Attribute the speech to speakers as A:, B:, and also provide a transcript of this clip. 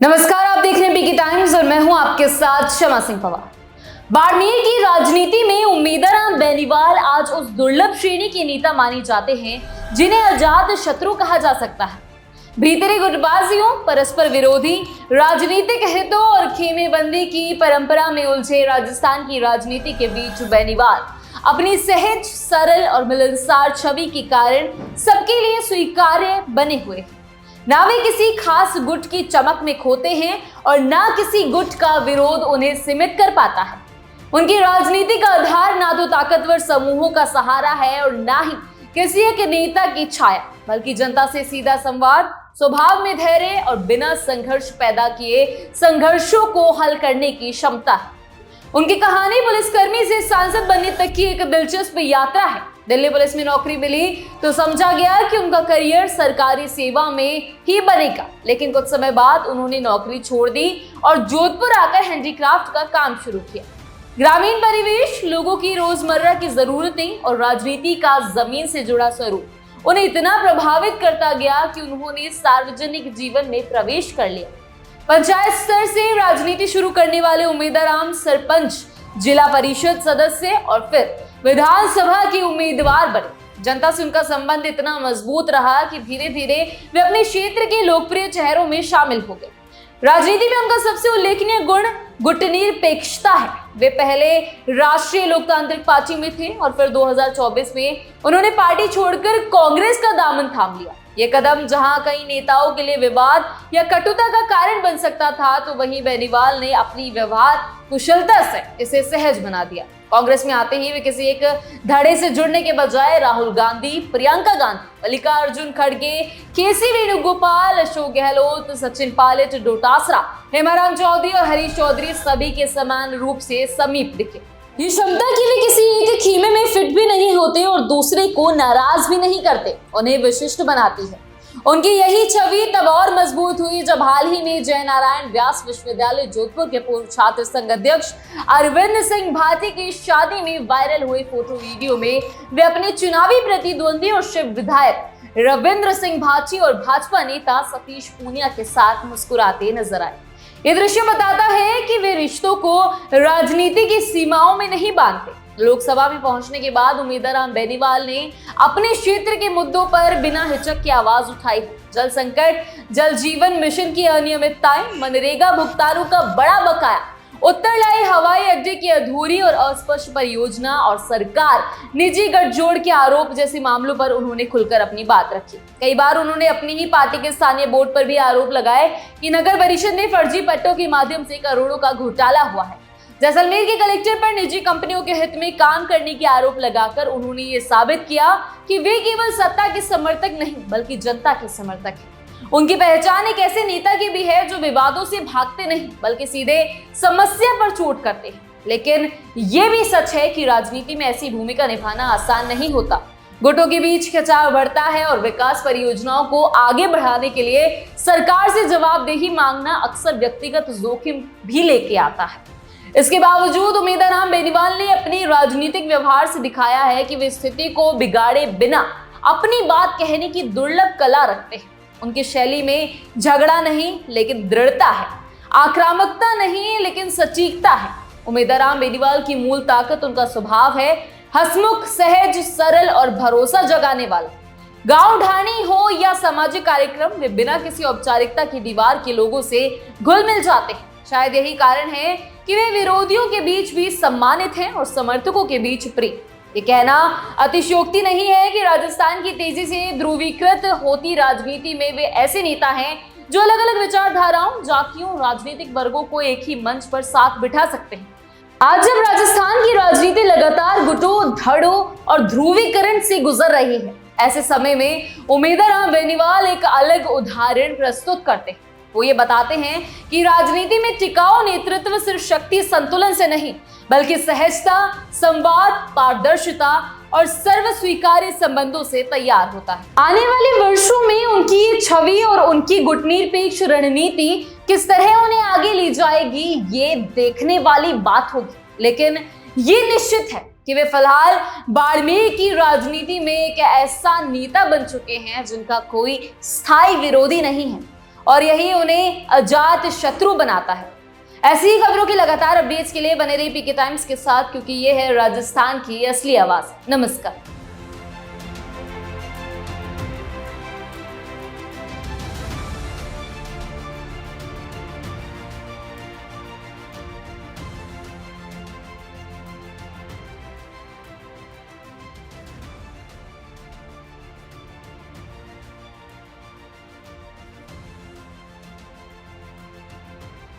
A: नमस्कार, आप देख रहे हैं बीके टाइम्स और मैं हूं आपके साथ शमा सिंह पवार। बाड़मेर की राजनीति में उम्मीदवार बेनीवाल आज उस दुर्लभ श्रेणी के नेता माने जाते हैं जिन्हें अजात शत्रु कहा जा सकता है। भीतरी गुटबाजियों, परस्पर विरोधी राजनीतिक हितों और खेमेबंदी की परंपरा में उलझे राजस्थान की राजनीति के बीच बेनीवाल अपनी सहज, सरल और मिलनसार छवि के कारण सबके लिए स्वीकार्य बने हुए हैं। ना वे किसी खास गुट की चमक में खोते हैं और ना किसी गुट का विरोध उन्हें सीमित कर पाता है। उनकी राजनीति का आधार ना तो ताकतवर समूहों का सहारा है और ना ही किसी एक नेता की छाया, बल्कि जनता से सीधा संवाद, स्वभाव में धैर्य और बिना संघर्ष पैदा किए संघर्षों को हल करने की क्षमता है। उनकी कहानी पुलिसकर्मी से सांसद बनने तक की एक दिलचस्प यात्रा है। दिल्ली पुलिस में नौकरी मिली तो समझा गया कि उनका करियर सरकारी सेवा में ही बनेगा, लेकिन कुछ समय बाद उन्होंने नौकरी छोड़ दी और जोधपुर आकर हैंडीक्राफ्ट का काम शुरू किया। ग्रामीण परिवेश, लोगों की रोजमर्रा की जरूरतें और राजनीति का जमीन से जुड़ा स्वरूप उन्हें इतना प्रभावित करता गया कि उन्होंने सार्वजनिक जीवन में प्रवेश कर लिया। पंचायत स्तर से राजनीति शुरू करने वाले उम्मीदवार सरपंच, जिला परिषद सदस्य और फिर विधानसभा के उम्मीदवार बने। जनता से उनका संबंध इतना मजबूत रहा कि धीरे धीरे वे अपने क्षेत्र के लोकप्रिय चेहरों में शामिल हो गए। राजनीति में उनका सबसे उल्लेखनीय गुण गुटनिरपेक्षता है। वे पहले राष्ट्रीय लोकतांत्रिक पार्टी में थे और फिर 2024 में उन्होंने पार्टी छोड़कर कांग्रेस का दामन थाम लिया। ये कदम जहां कई नेताओं के लिए विवाद या कटुता का कारण बन सकता था, तो वहीं बेनीवाल ने अपनी व्यवहार कुशलता से इसे सहज बना दिया। कांग्रेस में आते ही वे किसी एक धड़े से जुड़ने के बजाय राहुल गांधी, प्रियंका गांधी, मल्लिकार्जुन खड़गे, केसी वेणुगोपाल, अशोक गहलोत, सचिन पायलट, डोटासरा, हेमाराम चौधरी और हरीश चौधरी सभी के समान रूप से समीप दिखे। ये क्षमता कि वे किसी एक खेमे में फिट भी नहीं होते और दूसरे को नाराज भी नहीं करते, उन्हें विशिष्ट बनाती है। उनकी यही छवि तब और मजबूत हुई जब हाल ही में जय नारायण व्यास विश्वविद्यालय जोधपुर के पूर्व छात्र संघ अध्यक्ष अरविंद सिंह भाटी की शादी में वायरल हुए फोटो वीडियो में वे अपने चुनावी प्रतिद्वंदी और शिव विधायक रविंद्र सिंह भाटी और भाजपा नेता सतीश पूनिया के साथ मुस्कुराते नजर आए। ये दृश्य बताता है कि वे रिश्तों को राजनीति की सीमाओं में नहीं बांधते। लोकसभा में पहुंचने के बाद उम्मीदवार बेनीवाल ने अपने क्षेत्र के मुद्दों पर बिना हिचक की आवाज उठाई। जल संकट, जल जीवन मिशन की अनियमितताएं, मनरेगा भुगतानों का बड़ा बकाया, उत्तरलाई हवाई अड्डे की अधूरी और अस्पष्ट परियोजना और सरकार निजी गठजोड़ के आरोप जैसे मामलों पर उन्होंने खुलकर अपनी बात रखी। कई बार उन्होंने अपनी ही पार्टी के स्थानीय बोर्ड पर भी आरोप लगाए कि नगर परिषद में फर्जी पट्टों के माध्यम से करोड़ों का घोटाला हुआ है। जैसलमेर के कलेक्टर पर निजी कंपनियों के हित में काम करने के आरोप लगाकर उन्होंने ये साबित किया कि वे केवल सत्ता के समर्थक नहीं बल्कि जनता के समर्थक हैं। उनकी पहचान एक ऐसे नेता की भी है जो विवादों से भागते नहीं बल्कि सीधे समस्या पर चोट करते हैं। लेकिन ये भी सच है कि राजनीति में ऐसी भूमिका निभाना आसान नहीं होता। गुटों के बीच खिंचाव बढ़ता है और विकास परियोजनाओं को आगे बढ़ाने के लिए सरकार से जवाबदेही मांगना अक्सर व्यक्तिगत जोखिम भी लेके आता है। इसके बावजूद उम्मीदवार बेनीवाल ने अपनी राजनीतिक व्यवहार से दिखाया है कि वे स्थिति को बिगाड़े बिना अपनी बात कहने की दुर्लभ कला रखते हैं। उनकी शैली में झगड़ा नहीं लेकिन दृढ़ता है, आक्रामकता नहीं लेकिन सटीकता है। उम्मीदवार बेनीवाल की मूल ताकत उनका स्वभाव है, हंसमुख, सहज, सरल और भरोसा जगाने वाला। गांव ढाणी हो या सामाजिक कार्यक्रम, वे बिना किसी औपचारिकता की दीवार के लोगों से घुल मिल जाते हैं। शायद यही कारण है कि वे विरोधियों के बीच भी सम्मानित हैं और समर्थकों के बीच प्रिय। ये कहना अतिशयोक्ति नहीं है कि राजस्थान की तेजी से ध्रुवीकृत होती राजनीति में वे ऐसे नेता हैं जो अलग अलग विचारधाराओं, जातियों, राजनीतिक वर्गों को एक ही मंच पर साथ बिठा सकते हैं। आज जब राजस्थान की राजनीति लगातार गुटों, धड़ों और ध्रुवीकरण से गुजर रही है, ऐसे समय में उम्मीदवार बेनीवाल एक अलग उदाहरण प्रस्तुत करते हैं। वो ये बताते हैं कि राजनीति में टिकाऊ नेतृत्व सिर्फ शक्ति संतुलन से नहीं बल्कि सहजता, संवाद, पारदर्शिता और सर्व स्वीकार्य संबंधों से तैयार होता है। आने वाले वर्षों में उनकी छवि और उनकी गुटनिरपेक्ष रणनीति किस तरह उन्हें आगे ले जाएगी, ये देखने वाली बात होगी। लेकिन ये निश्चित है कि वे फिलहाल बाड़मेर की राजनीति में एक ऐसा नेता बन चुके हैं जिनका कोई स्थायी विरोधी नहीं है। और यही उन्हें अजात शत्रु बनाता है। ऐसी ही खबरों की लगातार अपडेट्स के लिए बने रही पीके टाइम्स के साथ, क्योंकि ये है राजस्थान की असली आवाज। नमस्कार।